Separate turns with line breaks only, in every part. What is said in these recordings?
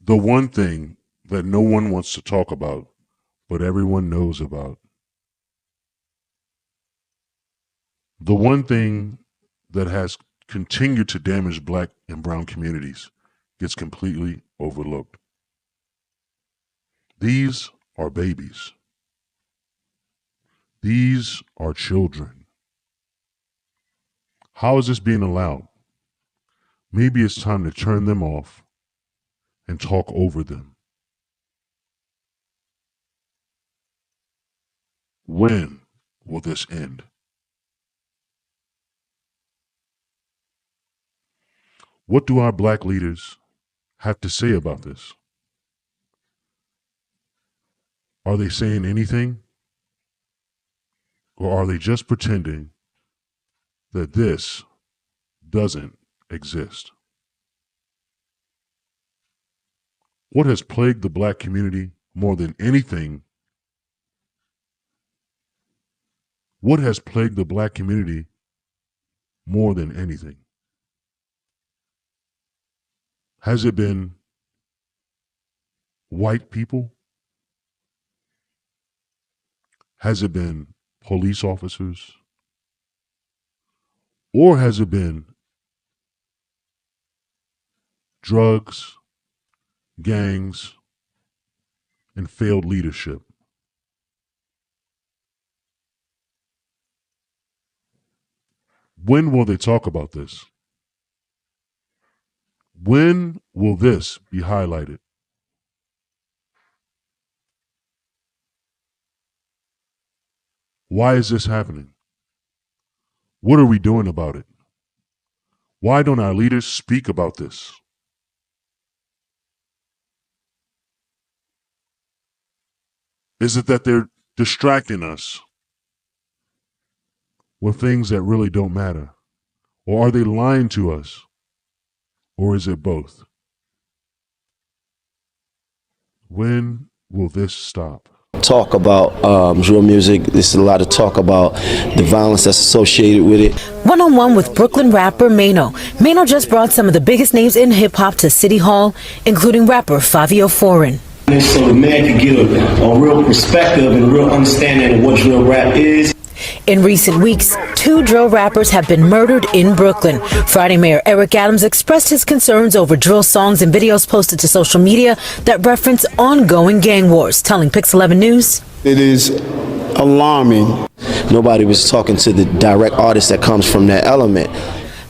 The one thing that no one wants to talk about, but everyone knows about. The one thing that has continued to damage black and brown communities gets completely overlooked. These are babies. These are children. How is this being allowed? Maybe it's time to turn them off and talk over them. When will this end? What do our black leaders have to say about this? Are they saying anything? Or are they just pretending that this doesn't exist? What has plagued the black community more than anything? What has plagued the black community more than anything? Has it been white people? Has it been police officers? Or has it been drugs, gangs, and failed leadership? When will they talk about this? When will this be highlighted? Why is this happening? What are we doing about it? Why don't our leaders speak about this? Is it that they're distracting us with things that really don't matter? Or are they lying to us? Or is it both? When will this stop?
Talk about drill music. There's a lot of talk about the violence that's associated with it.
One-on-one with Brooklyn rapper Mano. Mano just brought some of the biggest names in hip-hop to City Hall, including rapper Fabio Foreign.
So the man can get a real perspective and a real understanding of what drill rap is.
In recent weeks, 2 drill rappers have been murdered in Brooklyn. Friday, Mayor Eric Adams expressed his concerns over drill songs and videos posted to social media that reference ongoing gang wars, telling Pix 11 News.
It is alarming.
Nobody was talking to the direct artist that comes from that element.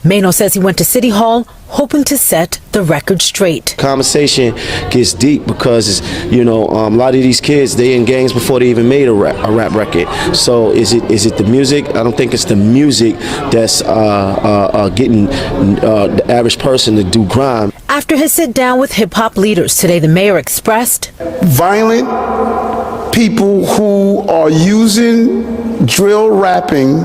Mano says he went to City Hall hoping to set the record straight.
Conversation gets deep because, a lot of these kids, they in gangs before they even made a rap record. So is it the music? I don't think it's the music that's getting the average person to do grime.
After his sit down with hip-hop leaders today, the mayor expressed
Violent people who are using drill rapping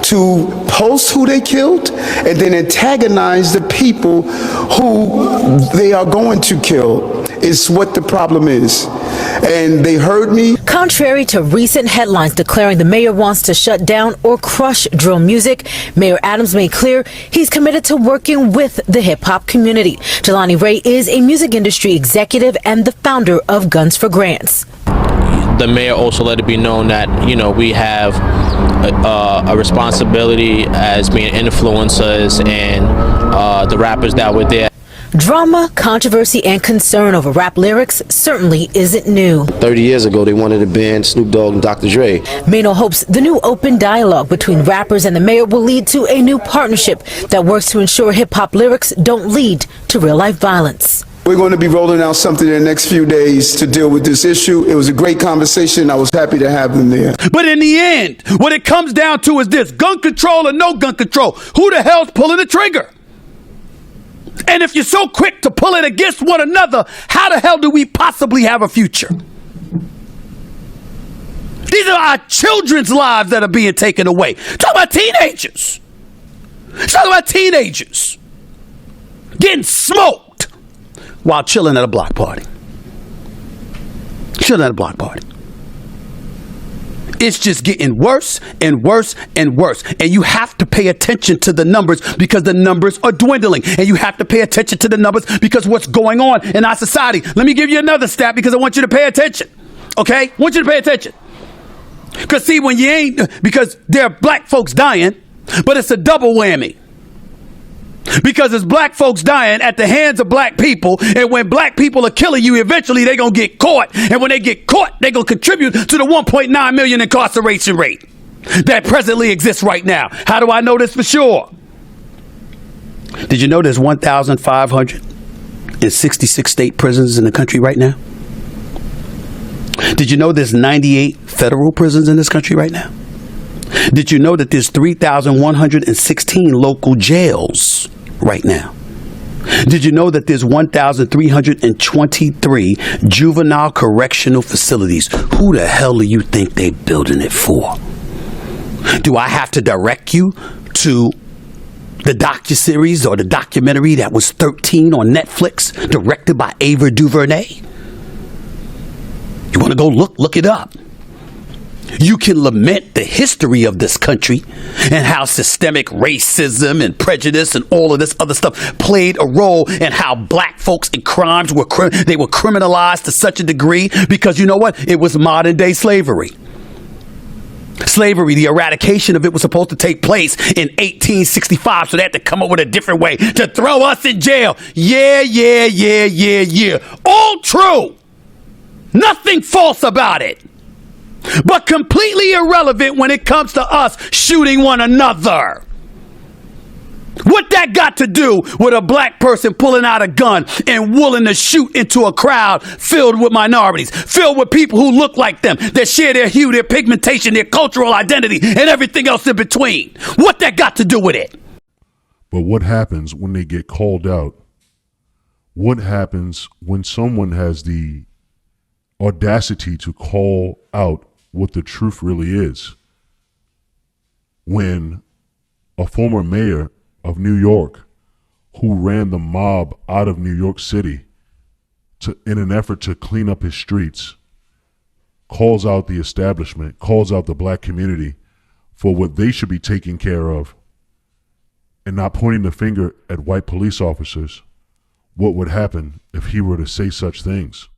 to post who they killed and then antagonize the people who they are going to kill is what the problem is. And they heard me.
Contrary to recent headlines declaring the mayor wants to shut down or crush drill music, Mayor Adams made clear he's committed to working with the hip-hop community. Jelani Ray is a music industry executive and the founder of Guns for Grants.
The mayor also let it be known that, we have a responsibility as being influencers and the rappers that were there.
Drama, controversy, and concern over rap lyrics certainly isn't new.
30 years ago, they wanted to ban Snoop Dogg and Dr. Dre.
Mano hopes the new open dialogue between rappers and the mayor will lead to a new partnership that works to ensure hip-hop lyrics don't lead to real-life violence.
We're going to be rolling out something in the next few days to deal with this issue. It was a great conversation. I was happy to have them there.
But in the end, what it comes down to is this: gun control or no gun control. Who the hell's pulling the trigger? And if you're so quick to pull it against one another, how the hell do we possibly have a future? These are our children's lives that are being taken away. Talk about teenagers. Talk about teenagers getting smoked while chilling at a block party. Chilling at a block party. It's just getting worse and worse and worse. And you have to pay attention to the numbers because the numbers are dwindling. And you have to pay attention to the numbers because what's going on in our society. Let me give you another stat because I want you to pay attention. Okay? I want you to pay attention. Because see, when you ain't, because there are black folks dying, but it's a double whammy. Because it's black folks dying at the hands of black people, and when black people are killing you, eventually they're going to get caught. And when they get caught, they're going to contribute to the 1.9 million incarceration rate that presently exists right now. How do I know this for sure? Did you know there's 1,566 state prisons in the country right now? Did you know there's 98 federal prisons in this country right now? Did you know that there's 3,116 local jails right now? Did you know that there's 1,323 juvenile correctional facilities? Who the hell do you think they're building it for? Do I have to direct you to the docuseries or the documentary that was 13 on Netflix, directed by Ava DuVernay? You want to go look it up. You can lament the history of this country and how systemic racism and prejudice and all of this other stuff played a role in how black folks and crimes were criminalized to such a degree because you know what? It was modern day slavery. Slavery, the eradication of it was supposed to take place in 1865, so they had to come up with a different way to throw us in jail. Yeah. All true. Nothing false about it. But completely irrelevant when it comes to us shooting one another. What that got to do with a black person pulling out a gun and willing to shoot into a crowd filled with minorities, filled with people who look like them, that share their hue, their pigmentation, their cultural identity, and everything else in between? What that got to do with it?
But what happens when they get called out? What happens when someone has the audacity to call out what the truth really is? When a former mayor of New York who ran the mob out of New York City in an effort to clean up his streets calls out the establishment, calls out the black community for what they should be taking care of and not pointing the finger at white police officers, what would happen if he were to say such things?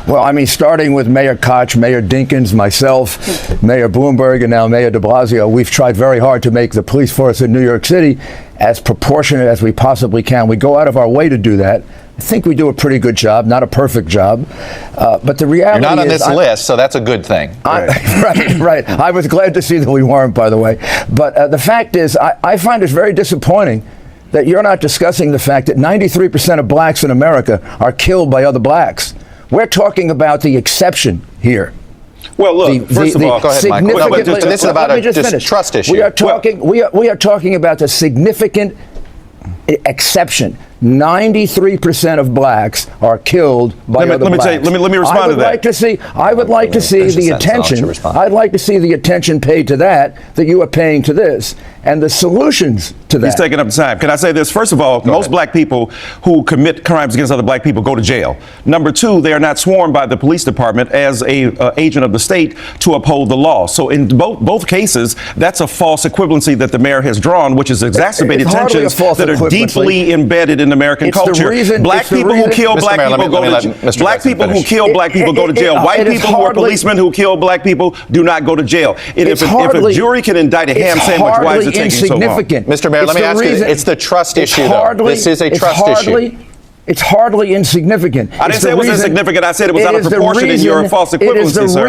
Well, I mean, starting with Mayor Koch, Mayor Dinkins, myself, Mayor Bloomberg, and now Mayor de Blasio, we've tried very hard to make the police force in New York City as proportionate as we possibly can. We go out of our way to do that. I think we do a pretty good job, not a perfect job. But the reality is...
You're not on this list, so that's a good thing.
Right. I was glad to see that we weren't, by the way. But the fact is, I find it very disappointing that you're not discussing the fact that 93% of blacks in America are killed by other blacks. We're talking about the exception here.
Well, look, first of all, go ahead, Michael. No, but this is about a trust issue.
We are talking about the significant exception. 93% of blacks are killed by other blacks.
Let me respond to that.
I would like to see the attention. I'd like to see the attention paid to that you are paying to this, and the solutions to that.
He's taking up time. Can I say this? First of all, most black people who commit crimes against other black people go to jail. Number two, they are not sworn by the police department as a agent of the state to uphold the law. So in both cases, that's a false equivalency that the mayor has drawn, which is exacerbated tensions that are deeply embedded in American culture. Black people who kill black people go to jail. Black people who kill black people go to jail. White people who are policemen who kill black people do not go to jail. If a jury can indict a ham sandwich, why is it taking so long? Mr. Mayor, let me ask you, it's the trust issue, though. This is a trust issue.
It's hardly insignificant.
I didn't say it was insignificant. I said it was out of proportion in your false equivalency, sir.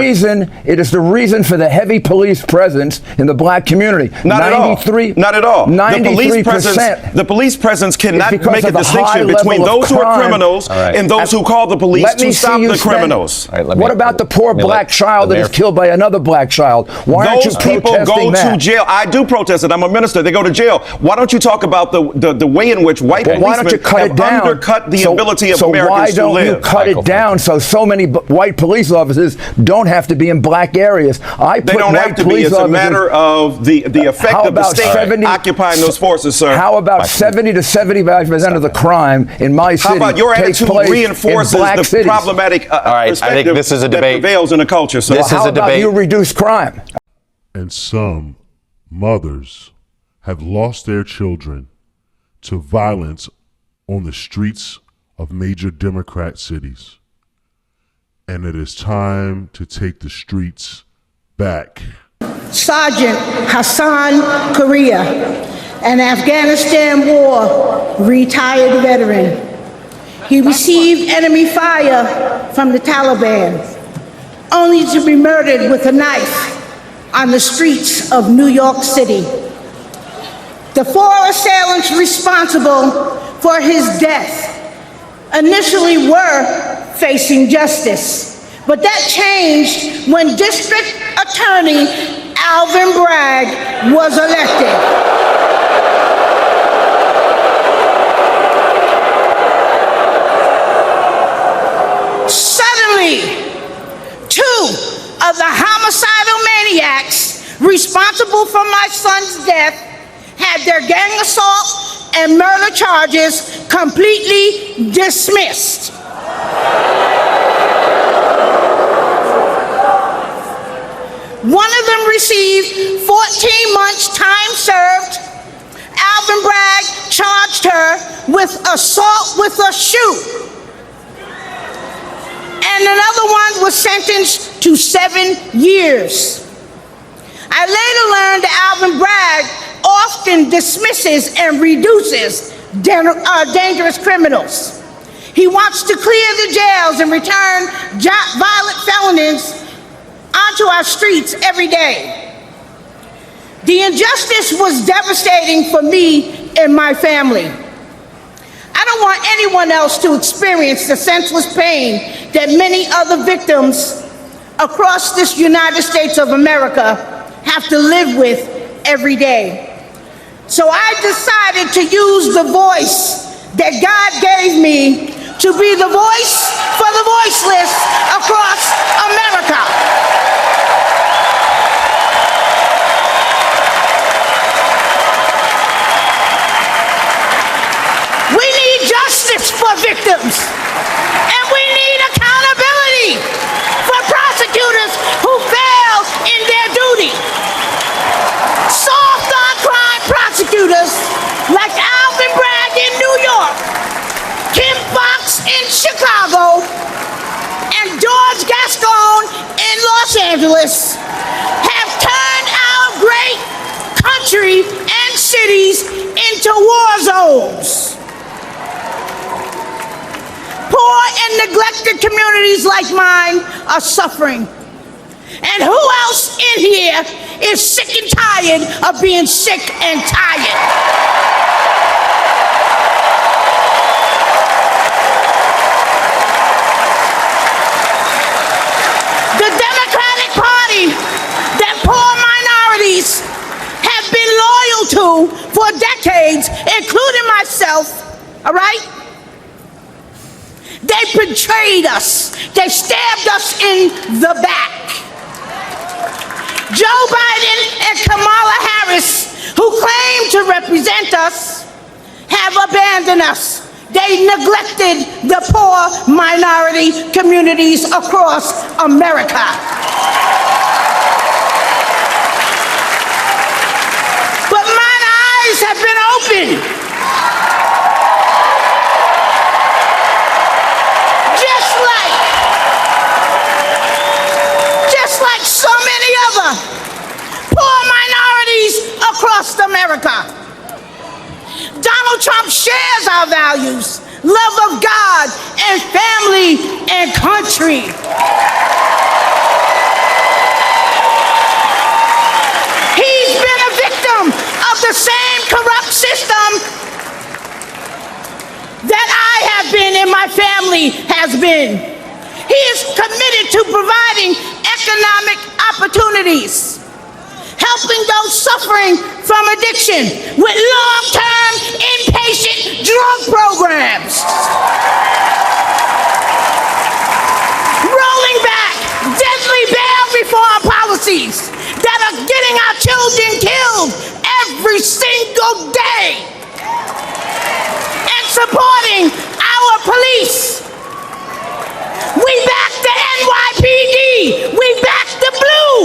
It is the reason for the heavy police presence in the black community.
Not at all. The police presence cannot make a distinction between those who are criminals and those who call the police to stop the criminals.
What about the poor black child that is killed by another black child? Why aren't you protesting that?
Those people go to jail. I do protest it. I'm a minister. They go to jail. Why don't you talk about the way in which white policemen have undercut cut the ability of
so
Americans
why
to
don't
live.
you cut it down so many white police officers don't have to be in black areas?
They don't have to be. It's a matter of the effect of the state occupying those forces, sir.
How about 70 to 75% of the crime in my city?
How about your
takes
attitude
place
reinforces
in black
the
cities?
problematic
All right, I think this is a debate
that prevails in the culture, sir.
This is
How
a
about
debate.
you reduce crime?
And some mothers have lost their children to violence on the streets of major Democrat cities. And it is time to take the streets back.
Sergeant Hassan Korea, an Afghanistan War retired veteran. He received enemy fire from the Taliban, only to be murdered with a knife on the streets of New York City. The 4 assailants responsible for his death initially were facing justice, but that changed when District Attorney Alvin Bragg was elected. Suddenly, 2 of the homicidal maniacs responsible for my son's death had their gang assault and murder charges completely dismissed. One of them received 14 months time served. Alvin Bragg charged her with assault with a shoe. And another one was sentenced to 7 years. I later learned that Alvin Bragg often dismisses and reduces dangerous criminals. He wants to clear the jails and return violent felons onto our streets every day. The injustice was devastating for me and my family. I don't want anyone else to experience the senseless pain that many other victims across this United States of America have to live with every day. So I decided to use the voice that God gave me to be the voice for the voiceless across America. We need justice for victims, and we need accountability for prosecutors who fail in their duty. Soft on crime prosecutors like Alvin Bragg in New York, Kim Foxx in Chicago, and George Gascon in Los Angeles have turned our great country and cities into war zones. Poor and neglected communities like mine are suffering. And who else in here is sick and tired of being sick and tired? The Democratic Party that poor minorities have been loyal to for decades, including myself, all right? They betrayed us. They stabbed us in the back. Joe Biden and Kamala Harris, who claim to represent us, have abandoned us. They neglected the poor minority communities across America. But mine eyes have been opened. Just like so many other poor minorities across America. Donald Trump shares our values, love of God and family and country. He's been a victim of the same corrupt system that I have been and my family has been. He is committed to providing economic opportunities. helping those suffering from addiction with long-term inpatient drug programs. Rolling back deadly bail reform policies that are getting our children killed every single day. And supporting our police. We back the NYPD. We back the blue.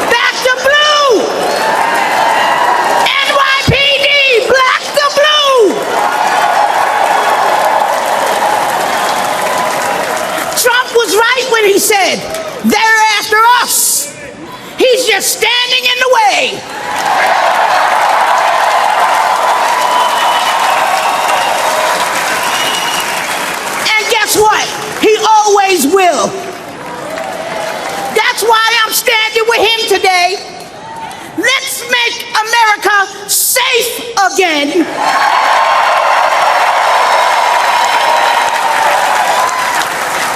Back the blue. NYPD, black the blue. Trump was right when he said, they're after us. He's just standing in the way. And guess what? He always will. That's why I'm standing with him today. Let's make America safe again.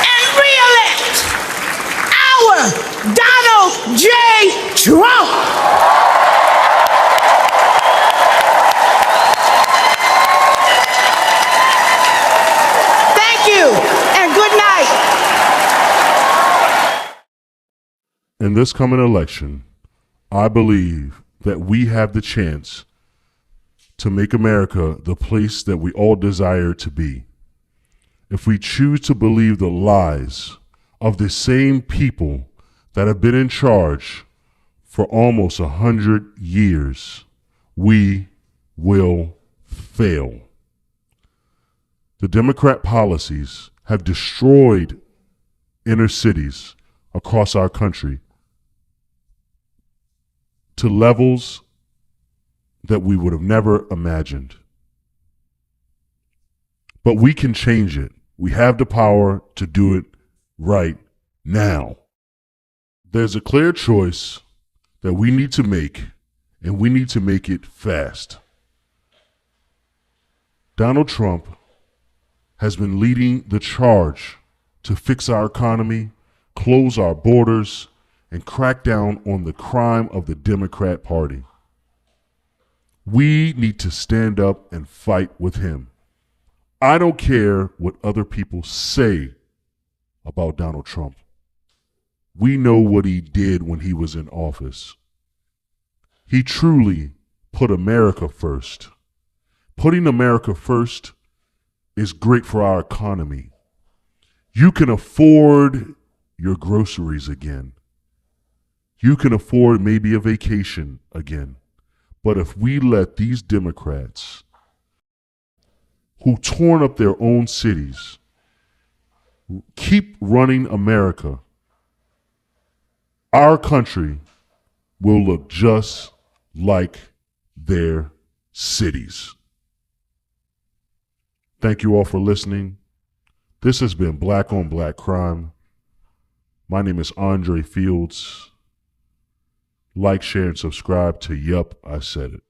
And re-elect our Donald J. Trump. Thank you, and good night.
In this coming election, I believe that we have the chance to make America the place that we all desire to be. If we choose to believe the lies of the same people that have been in charge for almost 100 years, we will fail. The Democrat policies have destroyed inner cities across our country to levels that we would have never imagined. But we can change it. We have the power to do it right now. There's a clear choice that we need to make, and we need to make it fast. Donald Trump has been leading the charge to fix our economy, close our borders, and crack down on the crime of the Democrat Party. We need to stand up and fight with him. I don't care what other people say about Donald Trump. We know what he did when he was in office. He truly put America first. Putting America first is great for our economy. You can afford your groceries again. You can afford maybe a vacation again. But if we let these Democrats who torn up their own cities keep running America, our country will look just like their cities. Thank you all for listening. This has been Black on Black Crime. My name is Andre Fields. Like, share, and subscribe to Yup, I Said It.